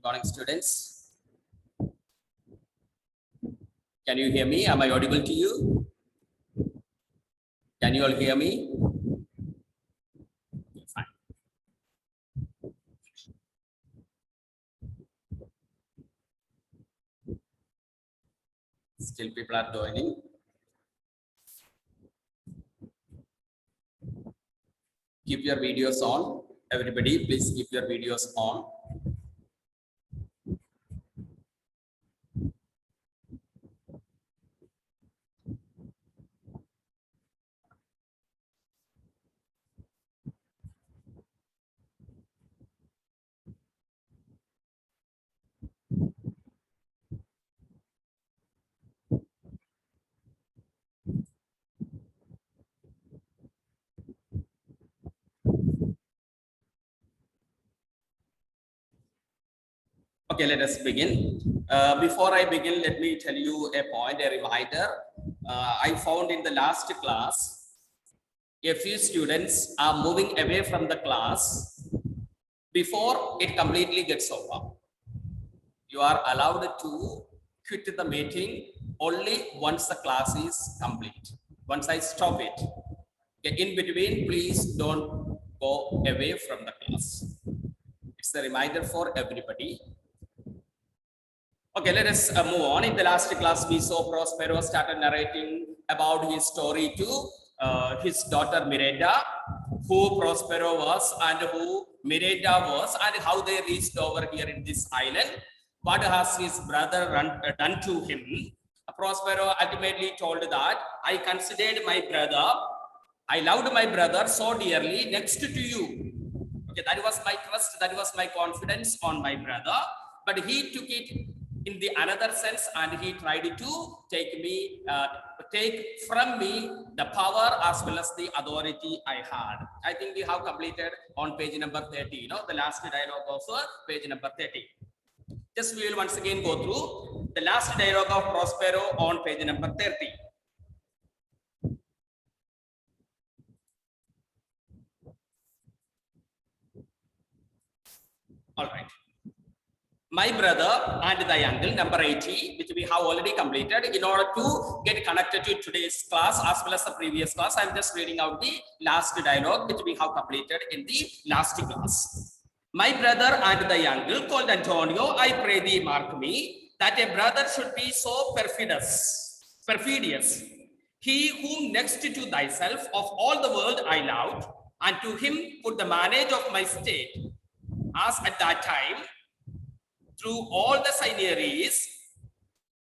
Morning, students. Can you hear me? Am I audible to you? Can you all hear me? Fine. Still people are joining. Keep your videos on. Everybody, please keep your videos on. Okay, let us begin. Before I begin, let me tell you a point, a reminder. I found in the last class, a few students are moving away from the class before it completely gets over. You are allowed to quit the meeting only once the class is complete. Once I stop it. Okay, in between, please don't go away from the class. It's a reminder for everybody. Okay, let us move on. In the last class, we saw Prospero started narrating about his story to his daughter Miranda, who Prospero was and who Miranda was, and how they reached over here in this island. What has his brother done to him? Prospero ultimately told that I considered my brother, I loved my brother so dearly next to you. Okay, that was my trust, that was my confidence on my brother, but he took it in the another sense, and he tried to take from me the power as well as the authority I had. I think we have completed on page number 30, the last dialogue of page number 30. Just we will once again go through the last dialogue of Prospero on page number 30. All right. My brother and the uncle, number 80, which we have already completed. In order to get connected to today's class as well as the previous class, I'm just reading out the last dialogue which we have completed in the last class. My brother and the uncle called Antonio, I pray thee mark me, that a brother should be so perfidious. He whom next to thyself of all the world I loved, and to him put the manage of my state, as at that time, through all the signories,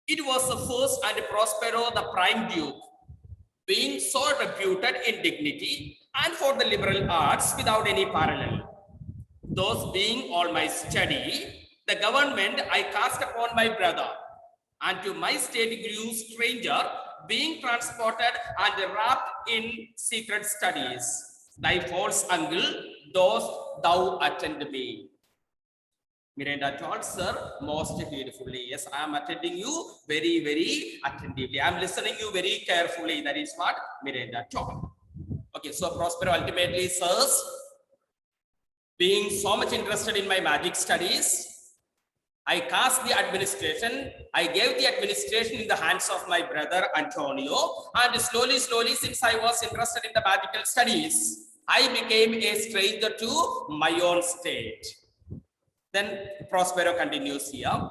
it was the first and Prospero the prime duke, being so reputed in dignity and for the liberal arts without any parallel. Those being all my study, the government I cast upon my brother, and to my state grew stranger, being transported and wrapped in secret studies. Thy false uncle, those thou attend me. Miranda told, sir, most heedfully. Yes, I am attending you very, very attentively. I am listening you very carefully. That is what Miranda told. Okay, so Prospero ultimately says, being so much interested in my magic studies, I cast the administration. I gave the administration in the hands of my brother Antonio, and slowly, since I was interested in the magical studies, I became a stranger to my own state. Then Prospero continues here.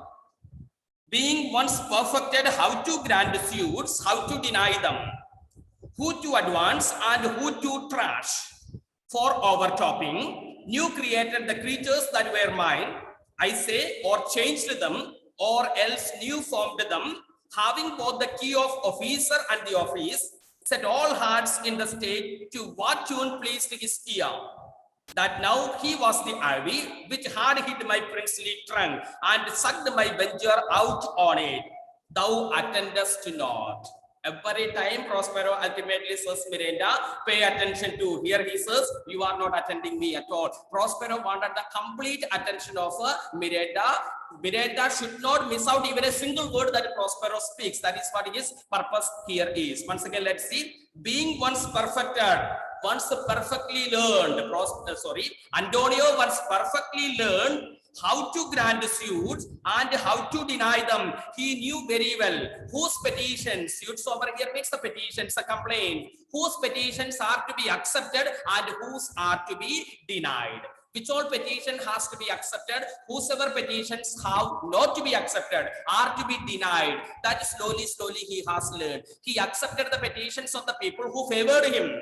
Being once perfected how to grant suits, how to deny them, who to advance and who to trash, for overtopping, new created the creatures that were mine, I say, or changed them, or else new formed them, having both the key of officer and the office, set all hearts in the state to what tune pleased his ear. That now he was the ivy which had hid my princely trunk and sucked my venture out on it. Thou attendest not. Every time Prospero ultimately says, Miranda, pay attention to. Here he says, you are not attending me at all. Prospero wanted the complete attention of Miranda. Miranda should not miss out even a single word that Prospero speaks. That is what his purpose here is. Once again, let's see. Being once perfected, once perfectly learned, Antonio once perfectly learned how to grant suits and how to deny them. He knew very well whose petitions, suits over here means the petitions, the complaint, whose petitions are to be accepted and whose are to be denied. Which all petition has to be accepted, whosoever petitions have not to be accepted are to be denied. That slowly he has learned. He accepted the petitions of the people who favored him.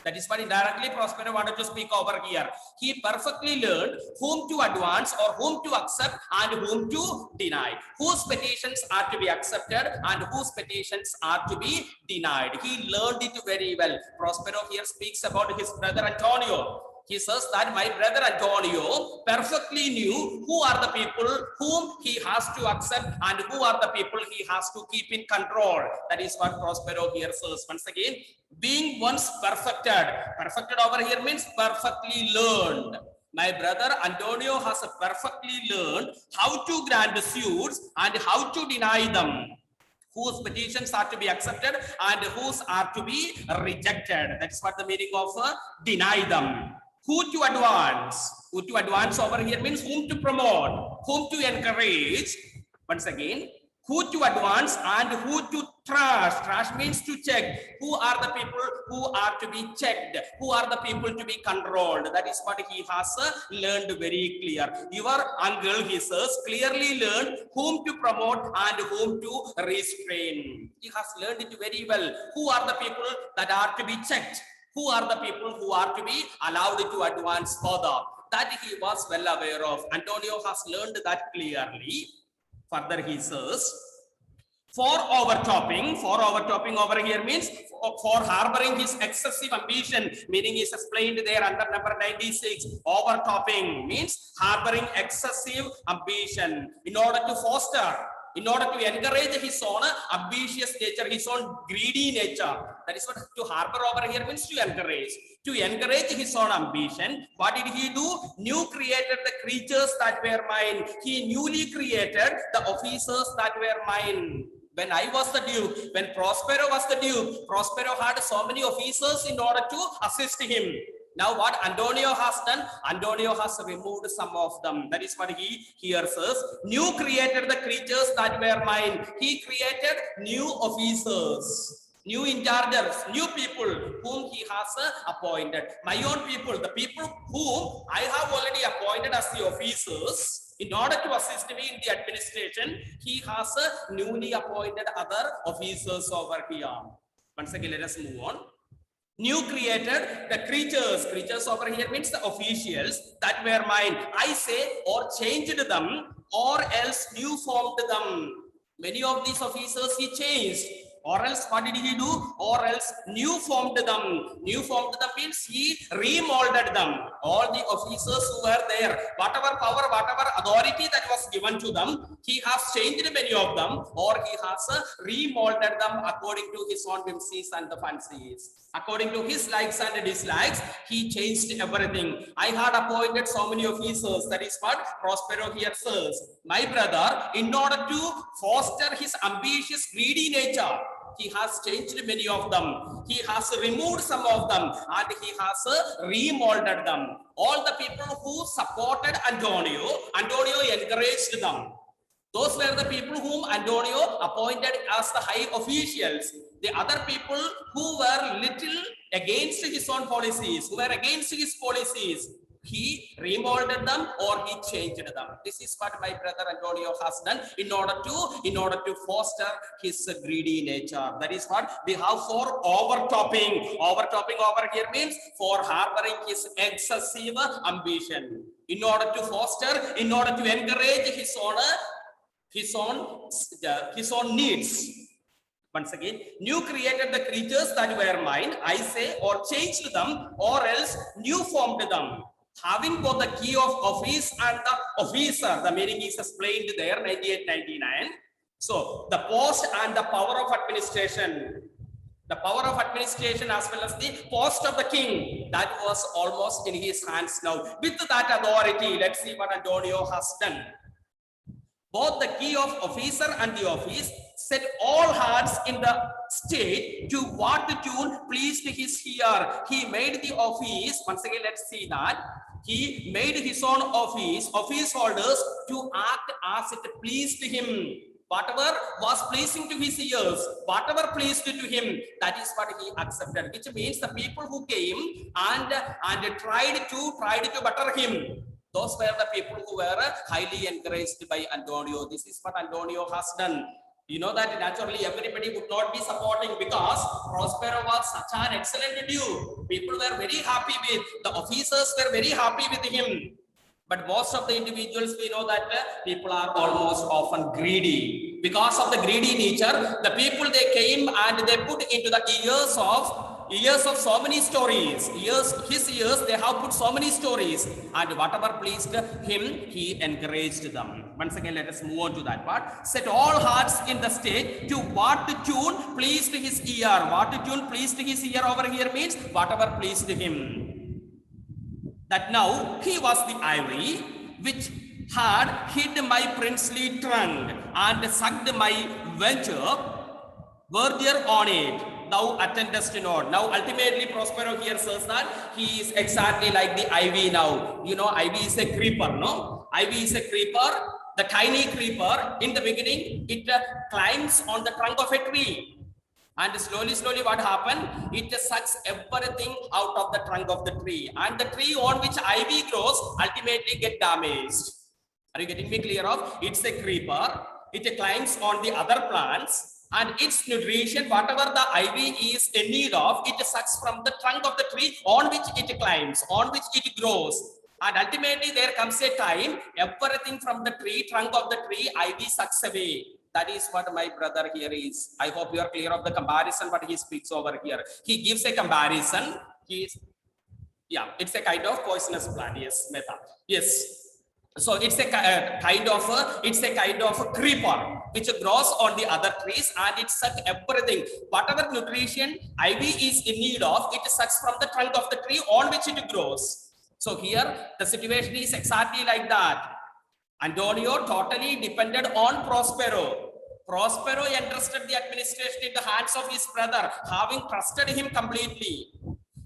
That is what indirectly Prospero wanted to speak over here. He perfectly learned whom to advance or whom to accept and whom to deny. Whose petitions are to be accepted and whose petitions are to be denied. He learned it very well. Prospero here speaks about his brother Antonio. He says that my brother Antonio perfectly knew who are the people whom he has to accept and who are the people he has to keep in control. That is what Prospero here says. Once again, being once perfected. Perfected over here means perfectly learned. My brother Antonio has perfectly learned how to grant suits and how to deny them. Whose petitions are to be accepted and whose are to be rejected. That's what the meaning of deny them. Who to advance? Who to advance over here means whom to promote, whom to encourage. Once again, who to advance and who to trash. Trash means to check. Who are the people who are to be checked? Who are the people to be controlled? That is what he has learned very clear. Your uncle, he says, clearly learned whom to promote and whom to restrain. He has learned it very well. Who are the people that are to be checked? Who are the people who are to be allowed to advance further? That he was well aware of. Antonio has learned that clearly. Further he says, for overtopping over here means for harboring his excessive ambition, meaning is explained there under number 96. Overtopping means harboring excessive ambition in order to foster, in order to encourage his own ambitious nature, his own greedy nature. That is what to harbor over here means to encourage. To encourage his own ambition, what did he do? New created the creatures that were mine. He newly created the officers that were mine. When I was the duke, when Prospero was the duke, Prospero had so many officers in order to assist him. Now what Antonio has done? Antonio has removed some of them. That is what he here says. New created the creatures that were mine. He created new officers, new in chargers, new people whom he has appointed. My own people, the people whom I have already appointed as the officers. In order to assist me in the administration, he has newly appointed other officers over here. Once again, let us move on. New created the creatures. Creatures over here means the officials that were mine. I say, or changed them, or else new formed them. Many of these officers he changed. Or else what did he do? Or else new formed them. New formed them means he remolded them. All the officers who were there, whatever power, whatever authority that was given to them, he has changed many of them, or he has remolded them according to his own whimsies and the fancies. According to his likes and dislikes, he changed everything. I had appointed so many officers. That is what Prospero here says. My brother, in order to foster his ambitious, greedy nature, he has changed many of them. He has removed some of them and he has remolded them. All the people who supported Antonio, Antonio encouraged them. Those were the people whom Antonio appointed as the high officials. The other people who were little against his own policies, who were against his policies, he remolded them or he changed them. This is what my brother Antonio has done in order to foster his greedy nature. That is what we have for overtopping. Overtopping over here means for harboring his excessive ambition. In order to foster, in order to encourage his own needs. Once again, new created the creatures that were mine, I say, or changed them, or else new formed them. Having both the key of office and the officer, the meaning is explained there, 98-99. So the post and the power of administration. The power of administration as well as the post of the king, that was almost in his hands now. With that authority, let's see what Antonio has done. both the key of officer and the office, set all hearts in the state to what tune pleased his ear. He made the office, once again let's see that, he made his own office holders to act as it pleased him. Whatever was pleasing to his ears, whatever pleased to him, that is what he accepted, which means the people who came and tried to butter him, those were the people who were highly encouraged by Antonio. This is what Antonio has done. You know that naturally everybody would not be supporting because Prospero was such an excellent dude. People were very happy with, the officers were very happy with him. But most of the individuals, we know that people are almost often greedy. Because of the greedy nature, the people, they came and they put into the ears of so many stories. His ears, they have put so many stories. And whatever pleased him, he encouraged them. Once again, let us move on to that part. Set all hearts in the state to what tune pleased his ear. What tune pleased his ear over here means whatever pleased him. That now he was the ivory which had hid my princely trunk and sucked my venture worthier on it. Thou attendest not. Now ultimately Prospero here says that he is exactly like the ivy now. You know, ivy is a creeper, no? Ivy is a creeper, the tiny creeper. In the beginning, it climbs on the trunk of a tree. And slowly what happened? It sucks everything out of the trunk of the tree. And the tree on which ivy grows ultimately get damaged. Are you getting me clear of? It's a creeper. It climbs on the other plants. And its nutrition, whatever the ivy is in need of, it sucks from the trunk of the tree on which it climbs, on which it grows. And ultimately there comes a time, everything from the tree, trunk of the tree, ivy sucks away. That is what my brother here is. I hope you are clear of the comparison, what he speaks over here. He gives a comparison. It's a kind of poisonous plant. Yes, meta. Yes. So it's a kind of a creeper which grows on the other trees and it sucks everything. Whatever nutrition ivy is in need of, it sucks from the trunk of the tree on which it grows. So here the situation is exactly like that. Antonio totally depended on Prospero. Prospero entrusted the administration in the hands of his brother, having trusted him completely.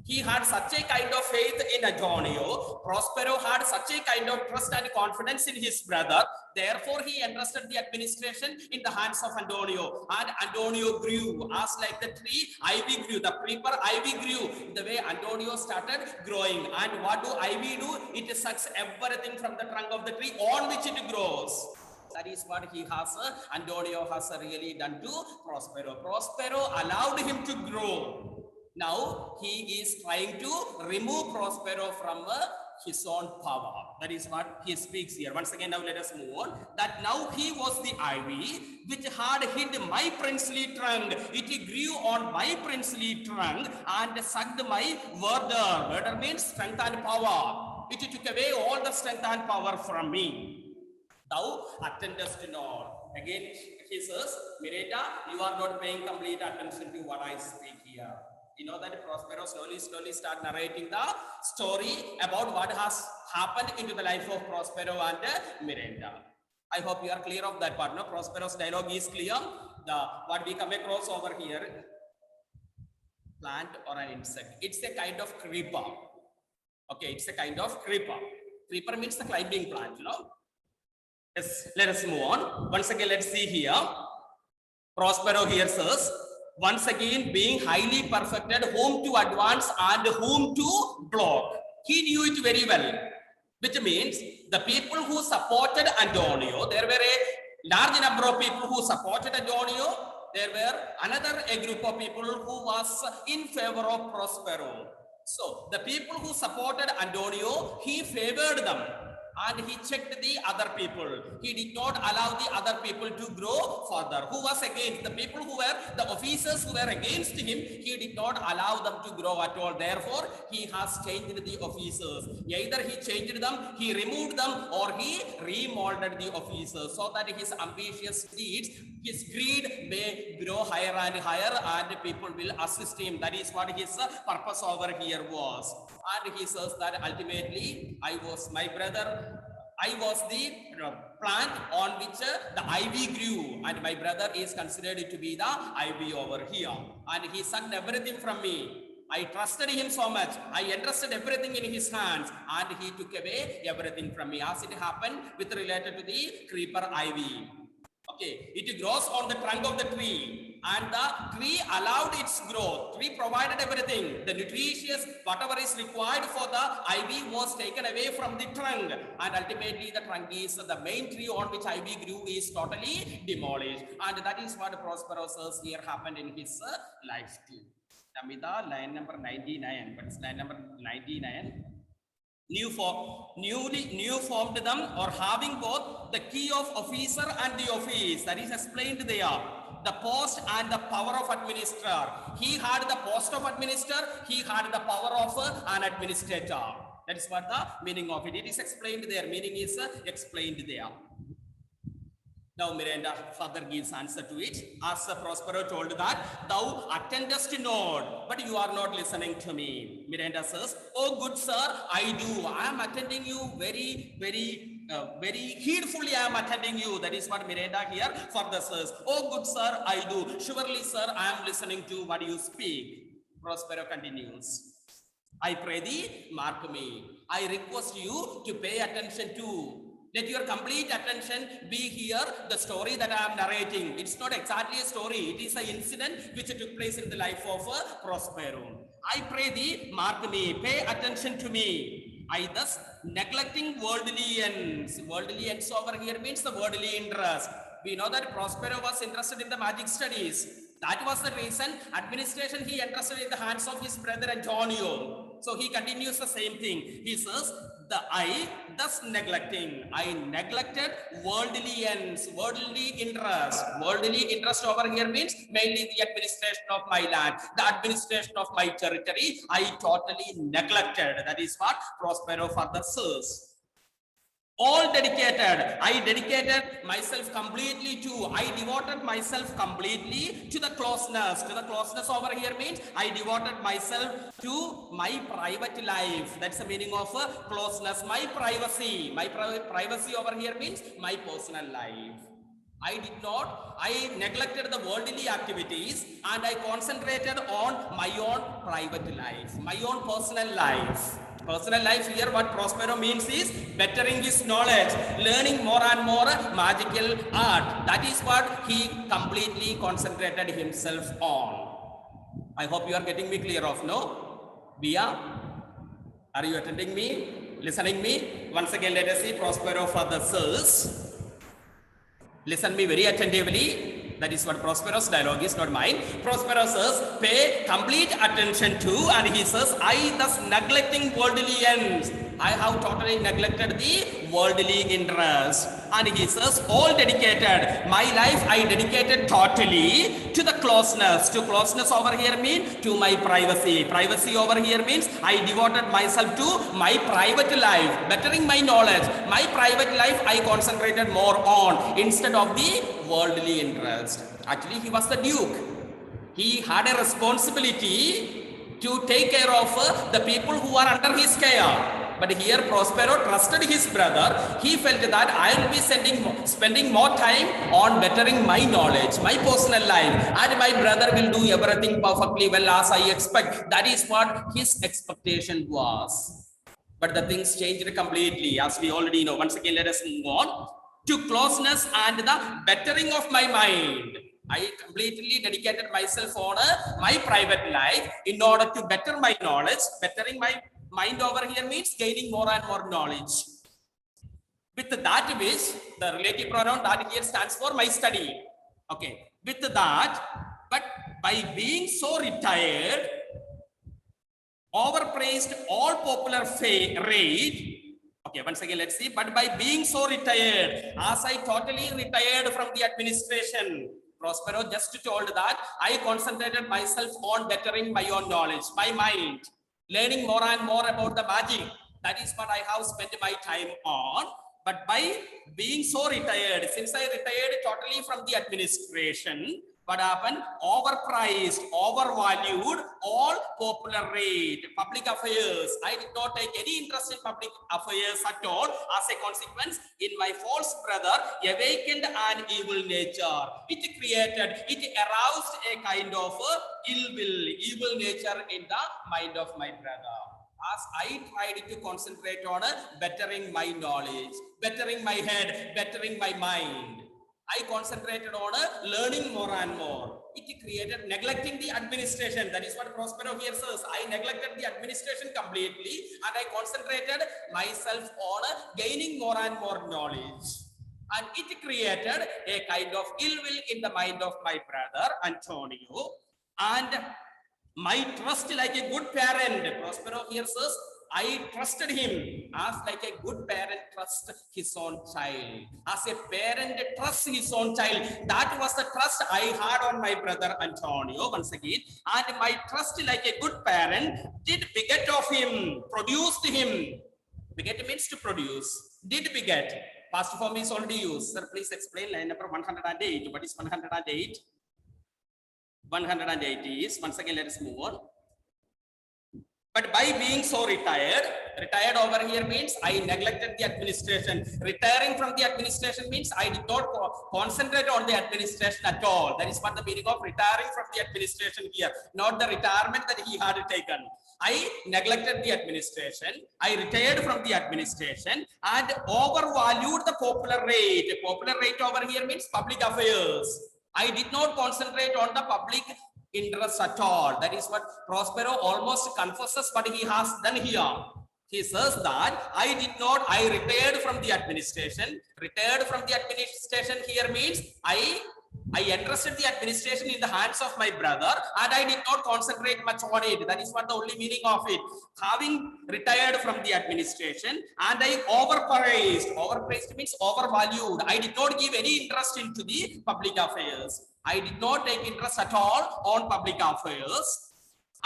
He had such a kind of faith in Antonio. Prospero had such a kind of trust and confidence in his brother. Therefore, he entrusted the administration in the hands of Antonio. And Antonio grew as like the tree, ivy grew. The creeper, ivy grew. The way Antonio started growing. And what do ivy do? It sucks everything from the trunk of the tree on which it grows. That is what he has, Antonio has really done to Prospero. Prospero allowed him to grow. Now he is trying to remove Prospero from his own power. That is what he speaks here. Once again, now let us move on. That now he was the ivy which had hid my princely trunk. It grew on my princely trunk and sucked my verdure. Verdure means strength and power. It took away all the strength and power from me. Thou attendest not. Again, he says, Mireta, you are not paying complete attention to what I speak here. You know that Prospero slowly start narrating the story about what has happened into the life of Prospero and Miranda. I hope you are clear of that part. No, Prospero's dialogue is clear. What we come across over here, plant or an insect. It's a kind of creeper. Okay, it's a kind of creeper. Creeper means the climbing plant, you know. Yes, let us move on. Once again, let's see here. Prospero here says, once again, being highly perfected, whom to advance and whom to block. He knew it very well, which means the people who supported Antonio, there were a large number of people who supported Antonio. There were a group of people who was in favor of Prospero. So the people who supported Antonio, he favored them. And he checked the other people. He did not allow the other people to grow further. Who was against? The people who were, the officers who were against him, he did not allow them to grow at all. Therefore, he has changed the officers. Either he changed them, he removed them, or he remolded the officers so that his ambitious deeds, his greed may grow higher and higher and people will assist him. That is what his purpose over here was. And he says that ultimately, my brother, I was the plant on which the ivy grew, and my brother is considered to be the ivy over here, and he sucked everything from me. I trusted him so much. I entrusted everything in his hands, and he took away everything from me, as it happened with related to the creeper ivy. Okay, it grows on the trunk of the tree, and the tree allowed its growth. Tree provided everything. The nutritious, whatever is required for the ivy was taken away from the trunk, and ultimately the trunk is the main tree on which ivy grew is totally demolished. And that is what Prospero says here happened in his life too. Namita, line number 99. What is line number 99? New formed them, or having both the key of officer and the office, that is explained there. The post and the power of administrator. He had the post of administrator, he had the power of an administrator. That is what the meaning of it. It is explained there. Meaning is explained there. Now Miranda further gives answer to it. As Prospero told that, thou attendest not, but you are not listening to me. Miranda says, oh good sir, I do. I am attending you very heedfully. I am attending you. That is what Miranda here further says. Oh good sir, I do. Surely sir, I am listening to what you speak. Prospero continues. I pray thee, mark me. I request you to pay attention to. Let your complete attention be here, the story that I am narrating. It's not exactly a story. It is an incident which took place in the life of Prospero. I pray thee, mark me, pay attention to me. I thus neglecting worldly ends. Worldly ends over here means the worldly interest. We know that Prospero was interested in the magic studies. That was the reason administration he entrusted in the hands of his brother Antonio. So he continues the same thing. He says, I thus neglecting. I neglected worldly ends, worldly interest. Worldly interest over here means mainly the administration of my land, the administration of my territory. I totally neglected. That is what Prospero further says. All dedicated. I dedicated myself completely to. I devoted myself completely to the closeness. To the closeness over here means I devoted myself to my private life. That's the meaning of closeness. My privacy. My privacy over here means my personal life. I neglected the worldly activities and I concentrated on my own private life, my own personal life. Personal life here, what Prospero means is bettering his knowledge, learning more and more magical art. That is what he completely concentrated himself on. I hope you are getting me clear of, no? Bia, are you attending me? Listening me? Once again, let us see Prospero further says. Listen me very attentively. That is what Prospero's dialogue is, not mine. Prospero says, pay complete attention to, and he says, I thus neglecting worldly ends. I have totally neglected the worldly interest. And he says, all dedicated. My life I dedicated totally to the closeness. To closeness over here means to my privacy. Privacy over here means I devoted myself to my private life, bettering my knowledge. My private life I concentrated more on instead of the worldly interest. Actually, he was the duke. He had a responsibility to take care of the people who are under his care. But here Prospero trusted his brother. He felt that I will be spending more time on bettering my knowledge, my personal life, and my brother will do everything perfectly well as I expect. That is what his expectation was. But the things changed completely, as we already know. Once again, let us move on to closeness and the bettering of my mind. I completely dedicated myself on my private life in order to better my knowledge. Bettering my mind over here means gaining more and more knowledge. With that which the relative pronoun that here stands for my study. Okay. With that, but by being so retired, overpraised all popular rage. Okay, once again, let's see. But by being so retired, as I totally retired from the administration, Prospero just told that I concentrated myself on bettering my own knowledge, my mind, learning more and more about the magic. That is what I have spent my time on. But by being so retired, since I retired totally from the administration, what happened? Overpriced, overvalued all popular rate, public affairs. I did not take any interest in public affairs at all. As a consequence, in my false brother awakened an evil nature. It aroused a kind of ill will, evil nature in the mind of my brother. As I tried to concentrate on bettering my knowledge, bettering my head, bettering my mind, I concentrated on learning more and more. It created neglecting the administration. That is what Prospero here says. I neglected the administration completely and I concentrated myself on gaining more and more knowledge. And it created a kind of ill will in the mind of my brother Antonio. And my trust like a good parent, Prospero here says, I trusted him as like a good parent trusts his own child. As a parent trusts his own child. That was the trust I had on my brother Antonio once again. And my trust like a good parent did beget of him, produced him. Beget means to produce. Did beget. Past form is already used. Sir, please explain line number 108. What is 108? 180 is, once again, let us move on. But by being so retired over here means I neglected the administration. Retiring from the administration means I did not concentrate on the administration at all. That is what the meaning of retiring from the administration here, not the retirement that he had taken. I neglected the administration. I retired from the administration and overvalued the popular rate. Popular rate over here means public affairs. I did not concentrate on the public interest at all. That is what Prospero almost confesses what he has done here. He says that I retired from the administration. Retired from the administration here means I entrusted the administration in the hands of my brother and I did not concentrate much on it. That is what the only meaning of it. Having retired from the administration and I overpraised means overvalued. I did not give any interest into the public affairs. I did not take interest at all on public affairs.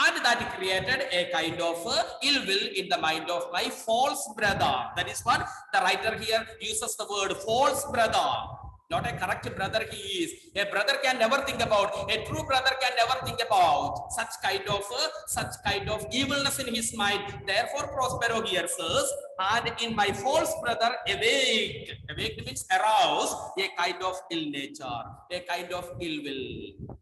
And that created a kind of ill will in the mind of my false brother. That is what the writer here uses the word false brother. Not a correct brother he is. A brother can never think about, a true brother can never think about such kind of evilness in his mind. Therefore, Prospero here says, and in my false brother awaked means arouse a kind of ill nature, a kind of ill will.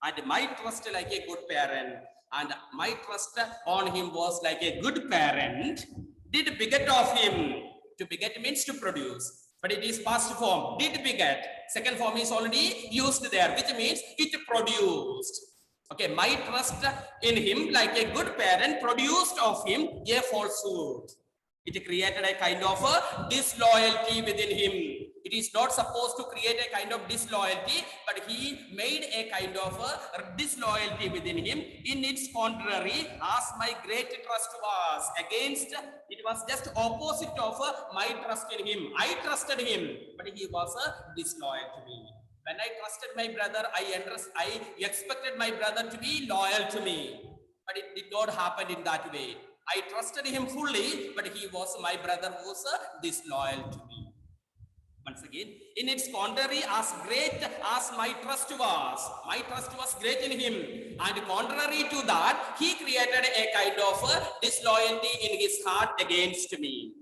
And my trust like a good parent, and my trust on him was like a good parent, did beget of him. To beget means to produce. But it is past form, did beget. Second form is already used there, which means it produced. Okay, my trust in him like a good parent produced of him a falsehood. It created a kind of a disloyalty within him. It is not supposed to create a kind of disloyalty, but he made a kind of a disloyalty within him. In its contrary, as my great trust was against, it was just opposite of my trust in him. I trusted him, but he was disloyal to me. When I trusted my brother, I expected my brother to be loyal to me, but it did not happen in that way. I trusted him fully, but my brother was disloyal to me. Once again, in its contrary, as great as my trust was great in him, and contrary to that, he created a kind of disloyalty in his heart against me,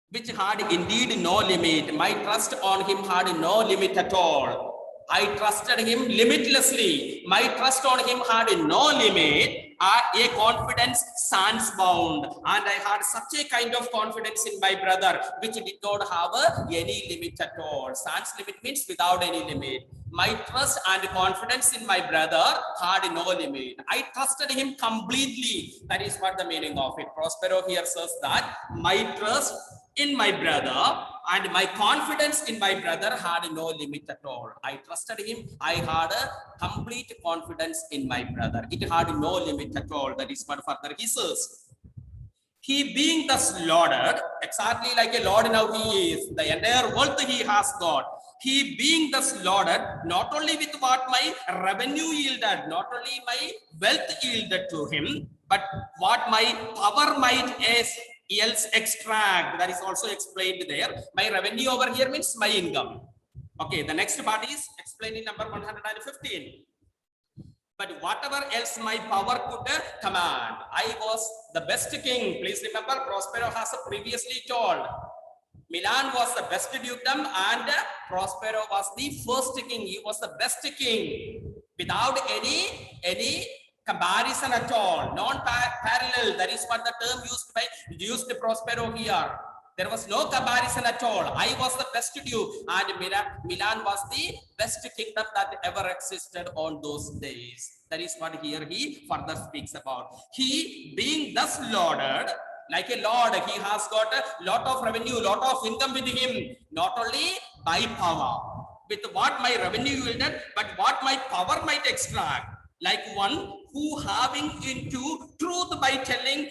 which had indeed no limit. My trust on him had no limit at all. I trusted him limitlessly. My trust on him had no limit. A confidence sans bound, and I had such a kind of confidence in my brother which did not have any limit at all. Sans limit means without any limit. My trust and confidence in my brother had no limit. I trusted him completely. That is what the meaning of it. Prospero here says that my trust in my brother and my confidence in my brother had no limit at all. I trusted him. I had a complete confidence in my brother. It had no limit at all. That is what further he says. He being thus lauded, exactly like a lord now he is, the entire wealth he has got. He being thus lauded, not only with what my revenue yielded, not only my wealth yielded to him, but what my power might else extract. That is also explained there. My revenue over here means my income. Okay, the next part is explained in number 115. But whatever else my power could command, I was the best king. Please remember, Prospero has previously told Milan was the best dukedom and Prospero was the first king. He was the best king without any comparison at all, non-parallel. That is what the term used Prospero here. There was no comparison at all. I was the best duke and Milan was the best kingdom that ever existed on those days. That is what here he further speaks about. He being thus lauded, like a lord, he has got a lot of revenue, lot of income with him, not only by power, with what my revenue yielded, but what my power might extract, like one who having into truth by telling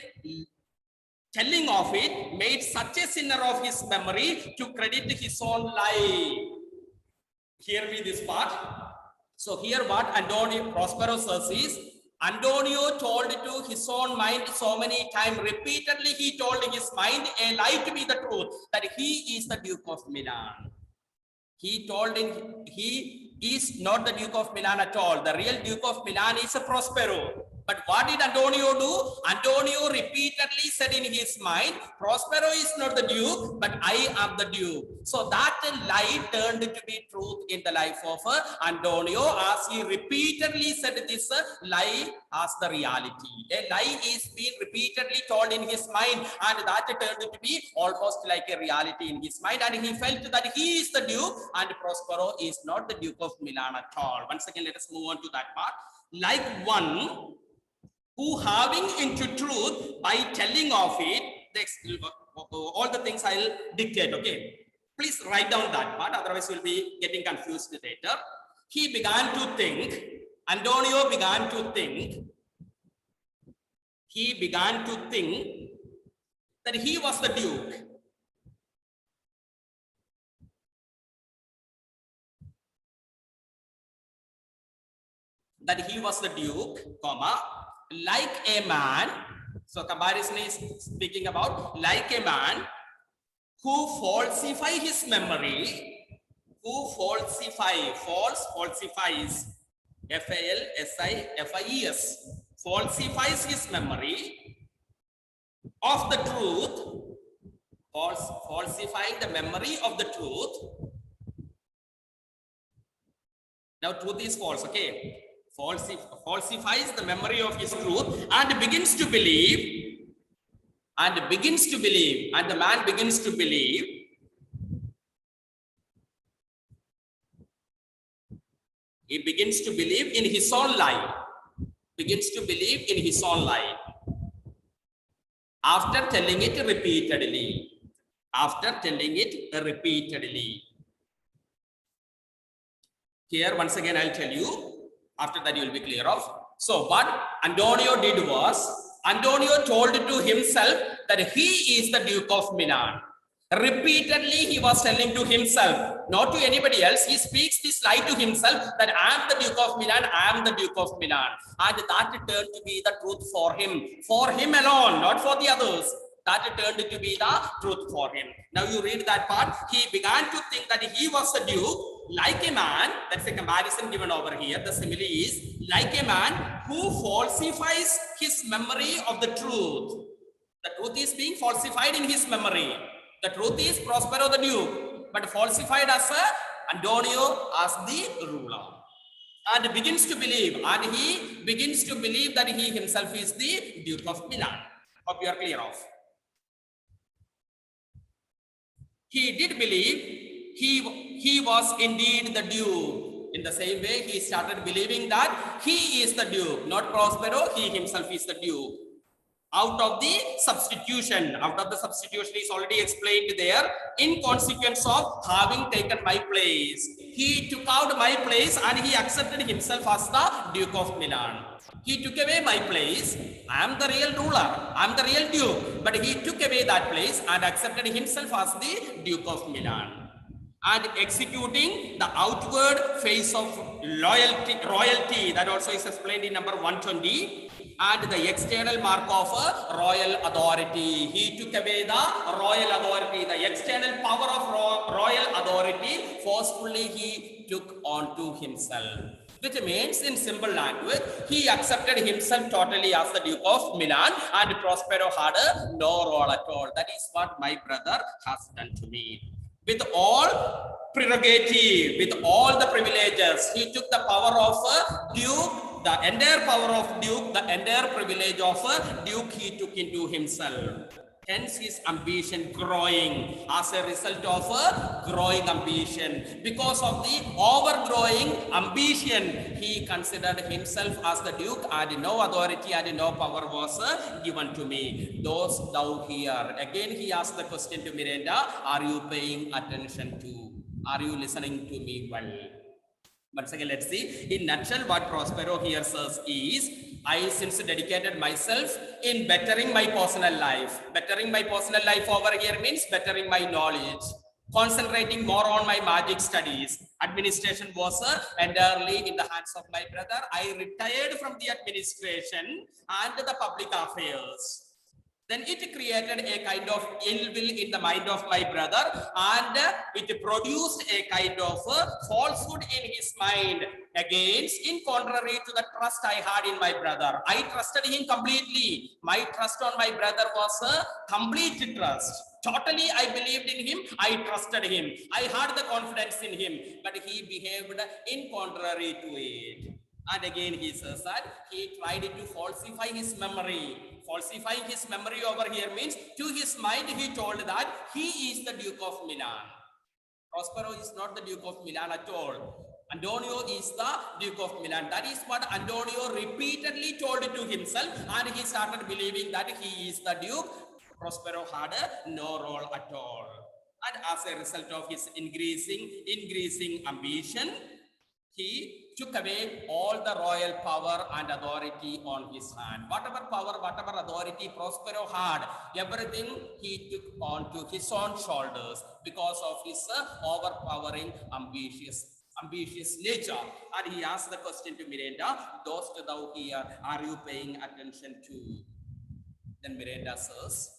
of it, made such a sinner of his memory to credit his own lie. Hear me this part. So here what Antonio Prospero says is, Antonio told to his own mind so many times, repeatedly he told his mind a lie to be the truth, that he is the Duke of Milan. He told him he is not the Duke of Milan at all. The real Duke of Milan is a Prospero. But what did Antonio do? Antonio repeatedly said in his mind, Prospero is not the Duke, but I am the Duke. So that lie turned to be truth in the life of Antonio, as he repeatedly said this lie as the reality. A lie is being repeatedly told in his mind, and that turned to be almost like a reality in his mind, and he felt that he is the Duke and Prospero is not the Duke of Milan at all. Once again, let us move on to that part. Like one who having into truth by telling of it, all the things I'll dictate, okay? Please write down that part, otherwise you'll be getting confused later. He began to think, Antonio began to think, he began to think that he was the Duke. That he was the Duke, comma, like a man. So comparison is speaking about like a man who falsify his memory, who falsifies, Falsifies, falsifies his memory of the truth, falsifying the memory of the truth. Now truth is false, okay? Falsifies the memory of his truth and begins to believe, and the man begins to believe he begins to believe in his own lie, after telling it repeatedly. Here once again I'll tell you, after that you will be clear of. So what Antonio did was, Antonio told to himself that he is the Duke of Milan. Repeatedly he was telling to himself, not to anybody else. He speaks this lie to himself that I am the Duke of Milan, and that turned to be the truth for him alone, not for the others. That turned to be the truth for him. Now you read that part. He began to think that he was the Duke, like a man. That's a comparison given over here. The simile is like a man who falsifies his memory of the truth. The truth is being falsified in his memory. The truth is Prospero the Duke, but falsified as Antonio as the ruler. And he begins to believe that he himself is the Duke of Milan. Hope you are clear of. He did believe he was indeed the Duke. In the same way, he started believing that he is the Duke, not Prospero, he himself is the Duke. Out of the substitution is already explained there, in consequence of having taken my place. He took out my place and he accepted himself as the Duke of Milan. He took away my place. I am the real ruler, I am the real Duke, but he took away that place and accepted himself as the Duke of Milan. And executing the outward face of royalty, that also is explained in number 120. and the external mark of royal authority. He took away the royal authority, the external power of royal authority, forcefully he took onto himself. Which means, in simple language, he accepted himself totally as the Duke of Milan, and Prospero had no role at all. That is what my brother has done to me. With all prerogative, with all the privileges, he took the power of Duke, the entire power of Duke, the entire privilege of Duke, he took into himself. Hence his ambition growing as a result of a growing ambition. Because of the overgrowing ambition, he considered himself as the Duke, and no authority and no power was given to me. Those down here. Again, he asked the question to Miranda, are you paying attention to? Are you listening to me well? Once again, let's see. In nutshell, what Prospero here says is, I since dedicated myself in bettering my personal life. Bettering my personal life over here means bettering my knowledge. Concentrating more on my magic studies. Administration was entirely in the hands of my brother. I retired from the administration and the public affairs. Then it created a kind of ill will in the mind of my brother, and it produced a kind of falsehood in his mind, against, in contrary to the trust I had in my brother. I trusted him completely. My trust on my brother was a complete trust. Totally, I believed in him. I trusted him. I had the confidence in him, but he behaved in contrary to it. And again, he says that he tried to falsify his memory. Falsifying his memory over here means, to his mind, he told that he is the Duke of Milan. Prospero is not the Duke of Milan at all. Antonio is the Duke of Milan. That is what Antonio repeatedly told to himself, and he started believing that he is the Duke. Prospero had no role at all. And as a result of his increasing ambition, he took away all the royal power and authority on his hand. Whatever power, whatever authority Prospero had, everything he took onto his own shoulders because of his overpowering ambitious nature. And he asked the question to Miranda, dost thou here, are you paying attention to? Then Miranda says,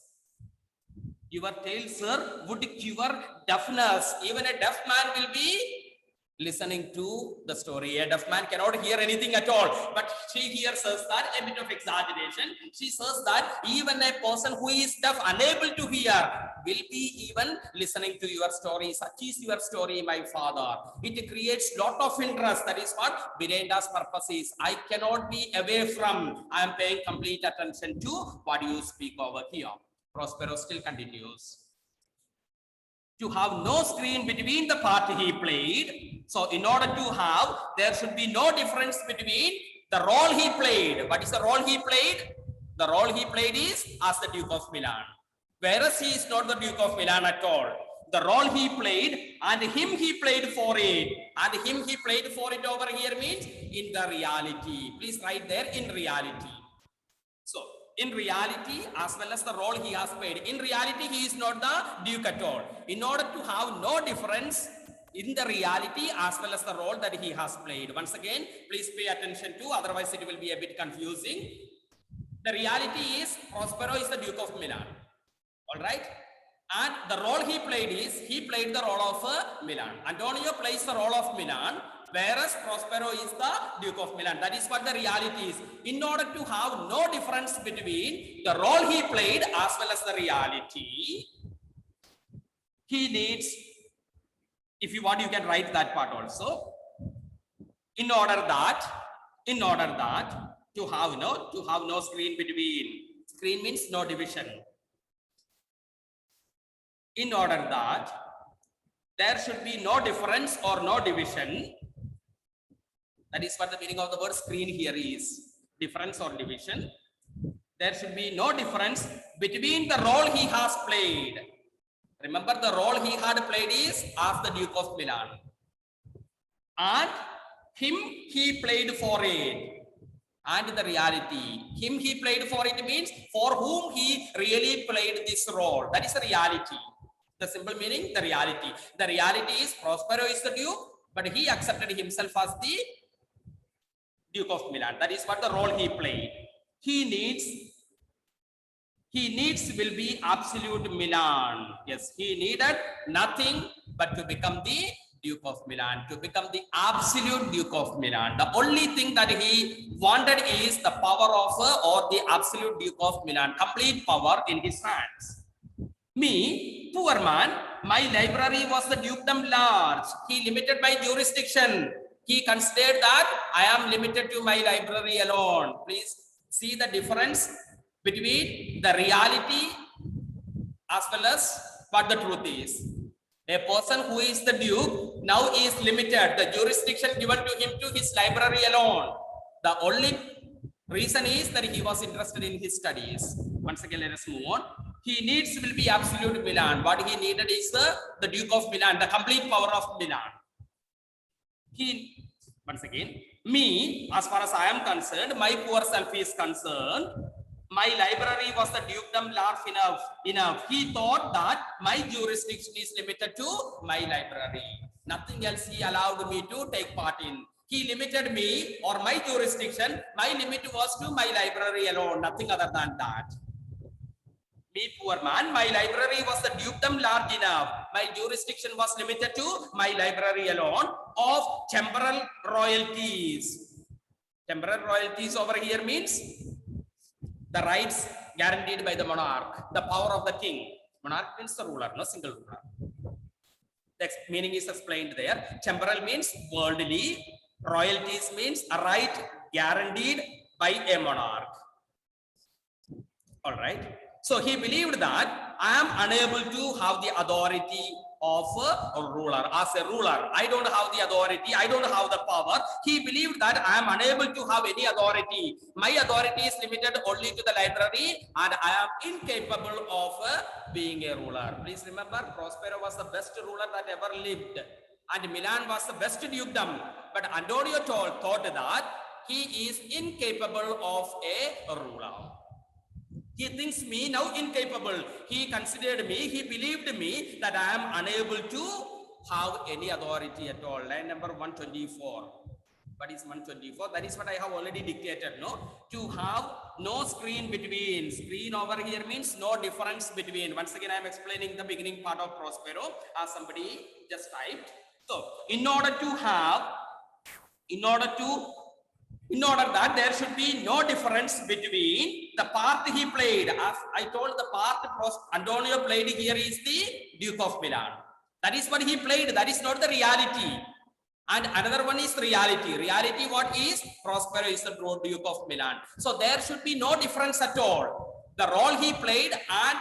your tale, sir, would cure deafness. Even a deaf man will be listening to the story. A deaf man cannot hear anything at all. But she here says that, a bit of exaggeration, she says that even a person who is deaf, unable to hear, will be even listening to your story. Such is your story, my father. It creates lot of interest. That is what Miranda's purpose is. I cannot be away from. I am paying complete attention to what you speak over here. Prospero still continues. To have no screen between the part he played. So in order to have, there should be no difference between the role he played. What is the role he played? The role he played is as the Duke of Milan. Whereas he is not the Duke of Milan at all. The role he played, and him he played for it. And him he played for it over here means in the reality. Please write there, in reality. So in reality, as well as the role he has played, in reality he is not the Duke at all. In order to have no difference in the reality as well as the role that he has played. Once again, please pay attention to, otherwise it will be a bit confusing. The reality is Prospero is the Duke of Milan. All right. And the role he played is, he played the role of Milan. Antonio plays the role of Milan, whereas Prospero is the Duke of Milan. That is what the reality is. In order to have no difference between the role he played as well as the reality, he needs, if you want, you can write that part also. In order that to have no screen between. Screen means no division. In order that there should be no difference or no division. That is what the meaning of the word screen here is. Difference or division. There should be no difference between the role he has played. Remember, the role he had played is as the Duke of Milan. And him he played for it. And the reality. Him he played for it means for whom he really played this role. That is the reality. The simple meaning, the reality. The reality is Prospero is the Duke, but he accepted himself as the Duke of Milan. That is what the role he played. he needs will be absolute Milan. Yes, he needed nothing but to become the Duke of Milan, to become the absolute Duke of Milan. The only thing that he wanted is the power of or the absolute Duke of Milan, complete power in his hands. Me, poor man, my library was the dukedom large. He limited my jurisdiction. He considered that I am limited to my library alone. Please see the difference between the reality as well as what the truth is. A person who is the duke now is limited. The jurisdiction given to him to his library alone. The only reason is that he was interested in his studies. Once again, let us move on. He needs will be absolute Milan. What he needed is the Duke of Milan, the complete power of Milan. Once again, me, as far as I am concerned, my poor self is concerned, my library was the dukedom large enough. He thought that my jurisdiction is limited to my library. Nothing else he allowed me to take part in. He limited me or my jurisdiction. My limit was to my library alone, nothing other than that. Me, poor man, my library was the dukedom large enough. My jurisdiction was limited to my library alone of temporal royalties. Temporal royalties over here means the rights guaranteed by the monarch, the power of the king. Monarch means the ruler, no single ruler. The meaning is explained there. Temporal means worldly. Royalties means a right guaranteed by a monarch. All right. So he believed that I am unable to have the authority of a ruler. As a ruler, I don't have the authority. I don't have the power. He believed that I am unable to have any authority. My authority is limited only to the library and I am incapable of being a ruler. Please remember, Prospero was the best ruler that ever lived and Milan was the best dukedom. But Antonio thought that he is incapable of a ruler. He thinks me now incapable. He considered me, he believed me that I am unable to have any authority at all. Line number 124. What is 124? That is what I have already dictated, no? To have no screen between. Screen over here means no difference between. Once again, I am explaining the beginning part of Prospero as somebody just typed. So, in order that there should be no difference between the part he played. As I told, the part Antonio played here is the Duke of Milan. That is what he played. That is not the reality. And another one is reality. Reality, what is? Prospero is the Duke of Milan. So there should be no difference at all. The role he played and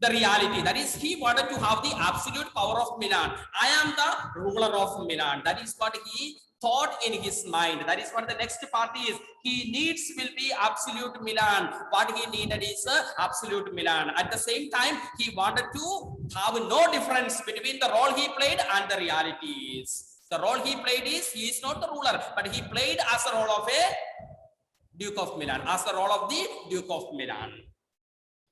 the reality. That is, he wanted to have the absolute power of Milan. I am the ruler of Milan. That is what he thought in his mind. That is what the next part is. He needs will be absolute Milan. What he needed is absolute Milan. At the same time, he wanted to have no difference between the role he played and the realities. The role he played is, he is not the ruler, but he played as the role of a Duke of Milan, as the role of the Duke of Milan.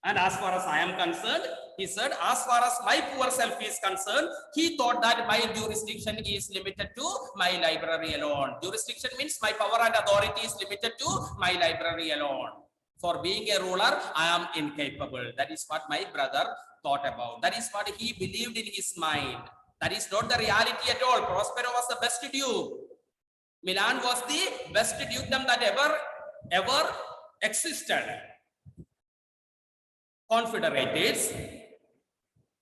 And as far as I am concerned, he said, as far as my poor self is concerned, he thought that my jurisdiction is limited to my library alone. Jurisdiction means my power and authority is limited to my library alone. For being a ruler, I am incapable. That is what my brother thought about. That is what he believed in his mind. That is not the reality at all. Prospero was the best duke. Milan was the best dukedom that ever existed. Confederates,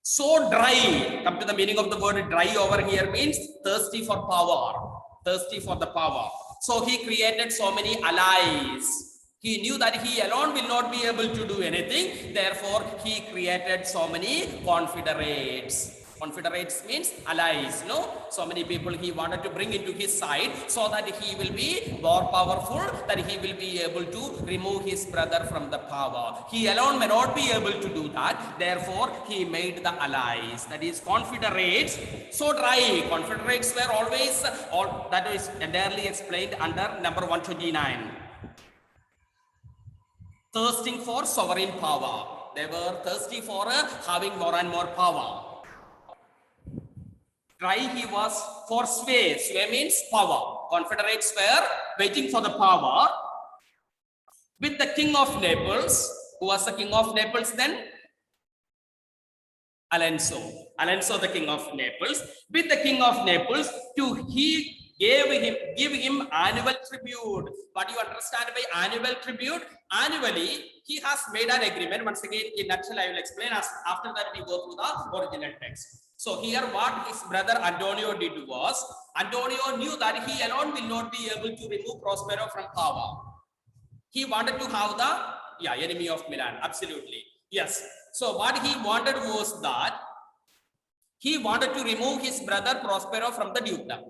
so dry. Come to the meaning of the word dry over here means thirsty for power, thirsty for the power. So he created so many allies. He knew that he alone will not be able to do anything. Therefore, he created so many confederates. Confederates means allies, no? So many people he wanted to bring into his side so that he will be more powerful, that he will be able to remove his brother from the power. He alone may not be able to do that. Therefore, he made the allies, that is confederates. So dry. Confederates were always, that is entirely explained under number 129. Thirsting for sovereign power. They were thirsty for having more and more power. Dry, he was for sway. Sway means power. Confederates were waiting for the power with the king of Naples. Who was the king of Naples then? Alonso. Alonso, the king of Naples, with the king of Naples to give him annual tribute. What do you understand by annual tribute? Annually, he has made an agreement. Once again, in nutshell, I will explain. After that, we go through the original text. So here, what his brother Antonio did was, Antonio knew that he alone will not be able to remove Prospero from power. He wanted to have the enemy of Milan. Absolutely. Yes. So what he wanted was that he wanted to remove his brother Prospero from the dukedom.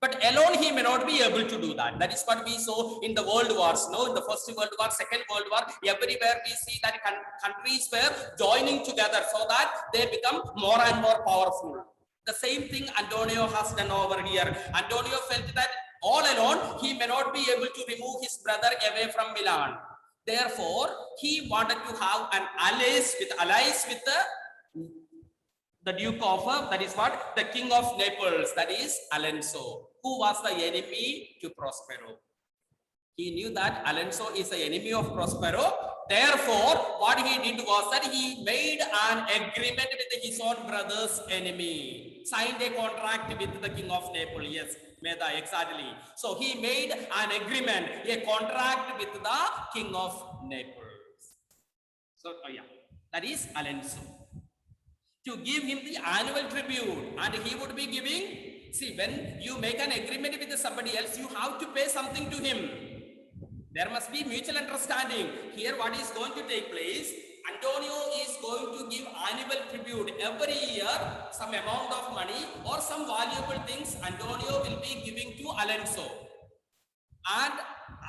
But alone he may not be able to do that. That is what we saw in the world wars. No, in the First World War, Second World War, everywhere we see that countries were joining together so that they become more and more powerful. The same thing Antonio has done over here. Antonio felt that all alone he may not be able to remove his brother away from Milan. Therefore, he wanted to have an allies with the Duke of, that is what? The King of Naples, that is Alonso, who was the enemy to Prospero. He knew that Alonso is the enemy of Prospero. Therefore, what he did was that he made an agreement with his own brother's enemy, signed a contract with the King of Naples. Yes, Meda, exactly. So he made an agreement, a contract with the King of Naples. So, that is Alonso. To give him the annual tribute, and he would be giving, see, when you make an agreement with somebody else, you have to pay something to him. There must be mutual understanding. Here, what is going to take place? Antonio is going to give annual tribute every year, some amount of money or some valuable things Antonio will be giving to Alonso. And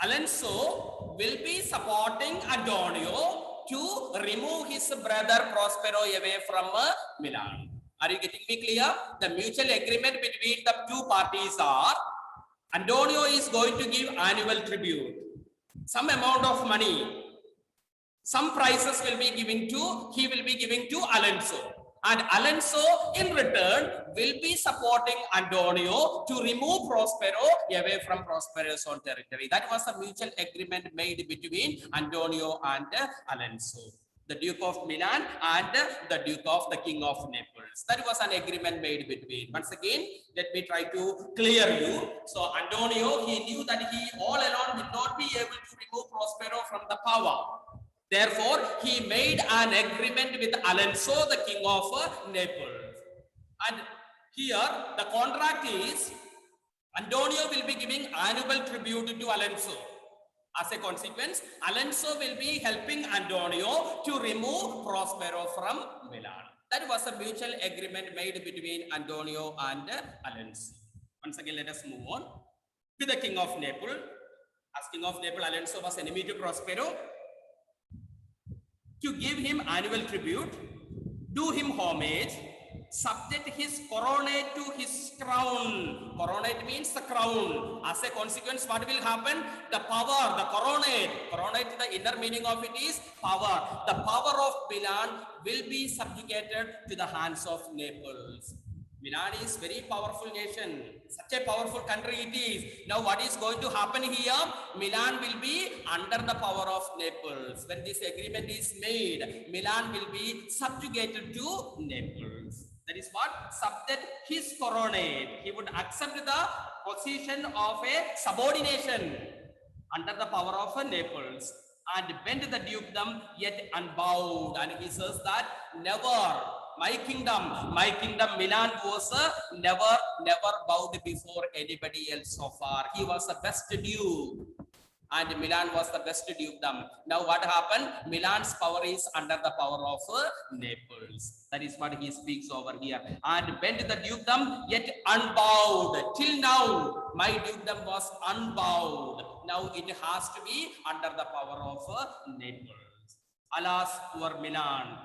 Alonso will be supporting Antonio to remove his brother Prospero away from Milan. Are you getting me clear? The mutual agreement between the two parties are, Antonio is going to give annual tribute, some amount of money, some prizes will be giving to Alonso. And Alonso in return will be supporting Antonio to remove Prospero away from Prospero's own territory. That was a mutual agreement made between Antonio and Alonso, the Duke of Milan and the Duke of the King of Naples. That was an agreement made between. Once again, let me try to clear you. So Antonio, he knew that he all alone did not be able to remove Prospero from the power. Therefore, he made an agreement with Alonso, the King of Naples. And here, the contract is, Antonio will be giving annual tribute to Alonso. As a consequence, Alonso will be helping Antonio to remove Prospero from Milan. That was a mutual agreement made between Antonio and Alonso. Once again, let us move on. With the King of Naples. As King of Naples, Alonso was enemy to Prospero. To give him annual tribute, do him homage, subject his coronate to his crown. Coronate means the crown. As a consequence, what will happen? The power, the coronate, the inner meaning of it is power. The power of Milan will be subjugated to the hands of Naples. Milan is very powerful nation, such a powerful country it is. Now what is going to happen here? Milan will be under the power of Naples. When this agreement is made, Milan will be subjugated to Naples. That is what? Subject his coronate. He would accept the position of a subordination under the power of Naples and bend the dukedom yet unbowed. And he says that never, my kingdom, Milan was never bowed before anybody else so far. He was the best duke and Milan was the best dukedom. Now what happened? Milan's power is under the power of Naples. That is what he speaks over here. And bent the dukedom yet unbowed. Till now, my dukedom was unbowed. Now it has to be under the power of Naples. Alas, poor Milan,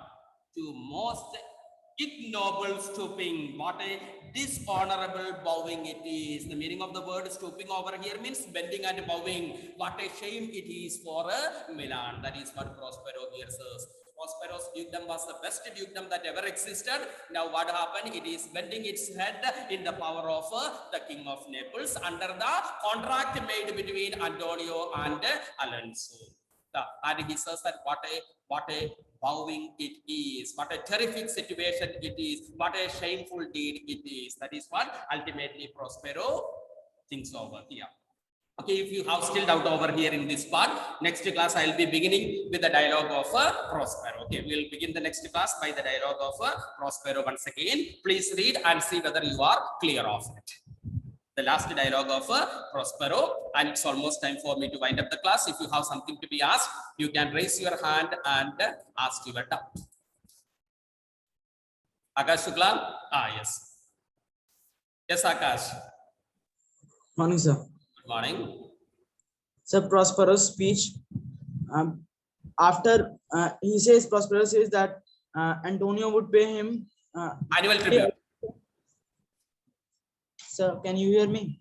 to most ignoble stooping. What a dishonorable bowing it is. The meaning of the word stooping over here means bending and bowing. What a shame it is for Milan. That is what Prospero here says. Prospero's dukedom was the best dukedom that ever existed. Now what happened? It is bending its head in the power of the King of Naples under the contract made between Antonio and Alonso. And he says that what a bowing it is, what a terrific situation it is, what a shameful deed it is. That is what ultimately Prospero thinks over here. Okay, if you have still doubt over here in this part, next class I will be beginning with the dialogue of Prospero. Okay, we will begin the next class by the dialogue of Prospero once again. Please read and see whether you are clear of it. The last dialogue of Prospero, and it's almost time for me to wind up the class. If you have something to be asked, you can raise your hand and ask your doubt. Akash Shukla? Yes. Yes, Akash. Morning, sir. Good morning. Sir, Prospero's speech. After he says, Prospero says that Antonio would pay him annual tribute. Sir, can you hear me?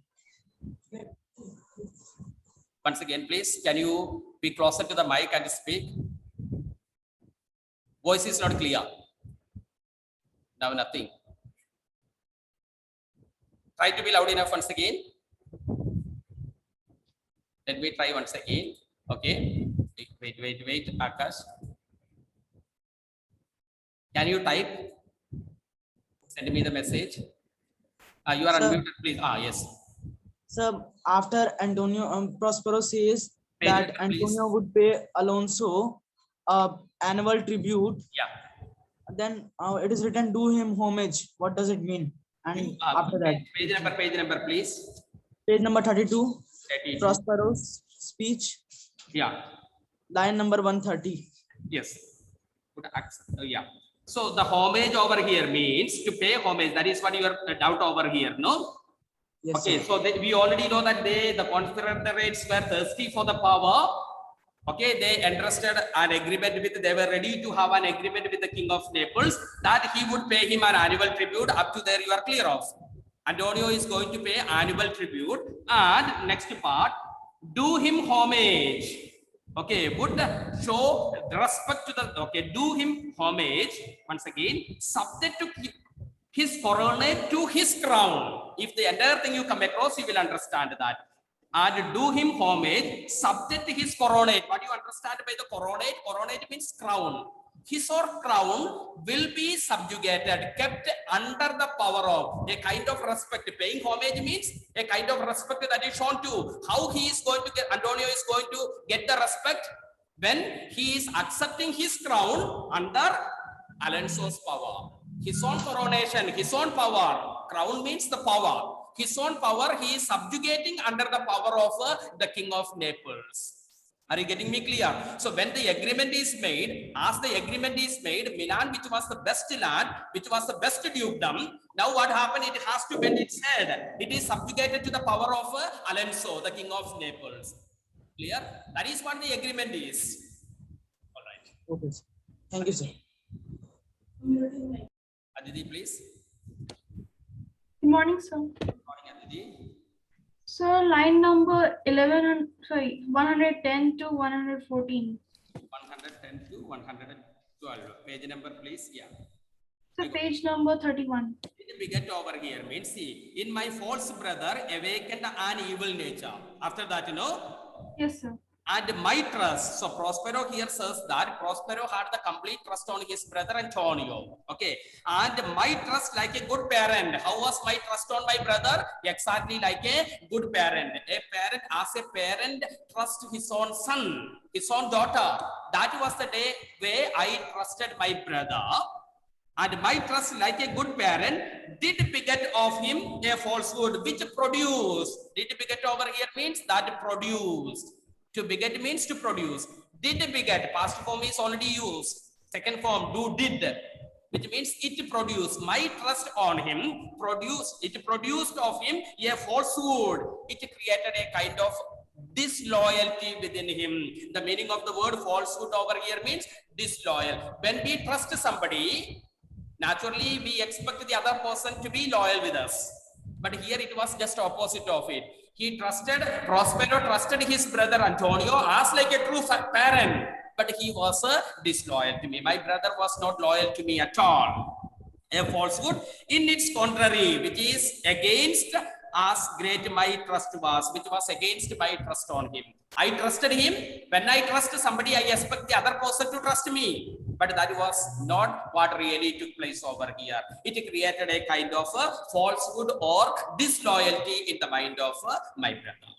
Once again, please, can you be closer to the mic and speak? Voice is not clear. Now nothing. Try to be loud enough once again. Let me try once again. Okay. Wait, Akash. Can you type? Send me the message. You are unmuted, please. Yes. Sir, after Antonio, Prospero says that Antonio would pay Alonso annual tribute. Yeah. Then it is written, do him homage. What does it mean? And after that, page number, please. Page number 32. Prospero's speech. Yeah. Line number 130. Yes. Yeah. So the homage over here means to pay homage. That is what your doubt over here, no? Yes, okay, sir. so we already know that the Confederates were thirsty for the power. Okay, they entrusted an agreement with, they were ready to have an agreement with the King of Naples that he would pay him an annual tribute. Up to there, you are clear of. Antonio is going to pay annual tribute. And next part, do him homage. Okay, would show respect to the, okay, do him homage, once again, subject to his coronate to his crown. If the entire thing you come across, you will understand that. And do him homage, subject to his coronate. What do you understand by the coronate? Coronate means crown. His or crown will be subjugated, kept under the power of a kind of respect. Paying homage means a kind of respect that is shown to. How he is going to get, Antonio is going to get the respect when he is accepting his crown under Alonso's power. His own coronation, his own power. Crown means the power. His own power, he is subjugating under the power of the King of Naples. Are you getting me clear? So when the agreement is made, as the agreement is made, Milan, which was the best land, which was the best dukedom, now what happened? It has to bend its head. It is subjugated to the power of Alonso, the King of Naples. Clear? That is what the agreement is. All right. Okay, sir. Thank you, sir. Aditi, please. Good morning, sir. Good morning, Aditi. Sir, line number 110 to 114. 110 to 112. Page number, please. Yeah. So page number 31. We get over here means, see, in my false brother awakened an evil nature. After that, you know. Yes, sir. And my trust. So Prospero here says that Prospero had the complete trust on his brother Antonio. Okay. And my trust like a good parent. How was my trust on my brother? Exactly like a good parent. A parent, as a parent, trust his own son, his own daughter. That was the day where I trusted my brother. And my trust like a good parent did beget of him a falsehood which produced. Did beget over here means that produced. To beget means to produce. Did beget, past form is already used. Second form, do did, which means it produced. My trust on him produced, it produced of him a falsehood. It created a kind of disloyalty within him. The meaning of the word falsehood over here means disloyal. When we trust somebody, naturally we expect the other person to be loyal with us. But here it was just opposite of it. He trusted, Prospero trusted his brother Antonio as like a true parent, but he was disloyal to me. My brother was not loyal to me at all. A falsehood in its contrary, which is against as great my trust was, which was against my trust on him. I trusted him. When I trust somebody, I expect the other person to trust me. But that was not what really took place over here. It created a kind of a falsehood or disloyalty in the mind of my brother.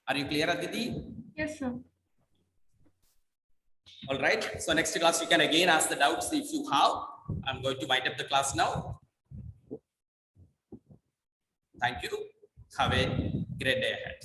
Are you clear, Aditi? Yes, sir. All right. So next class, you can again ask the doubts if you have. I'm going to wind up the class now. Thank you. Have a great day ahead.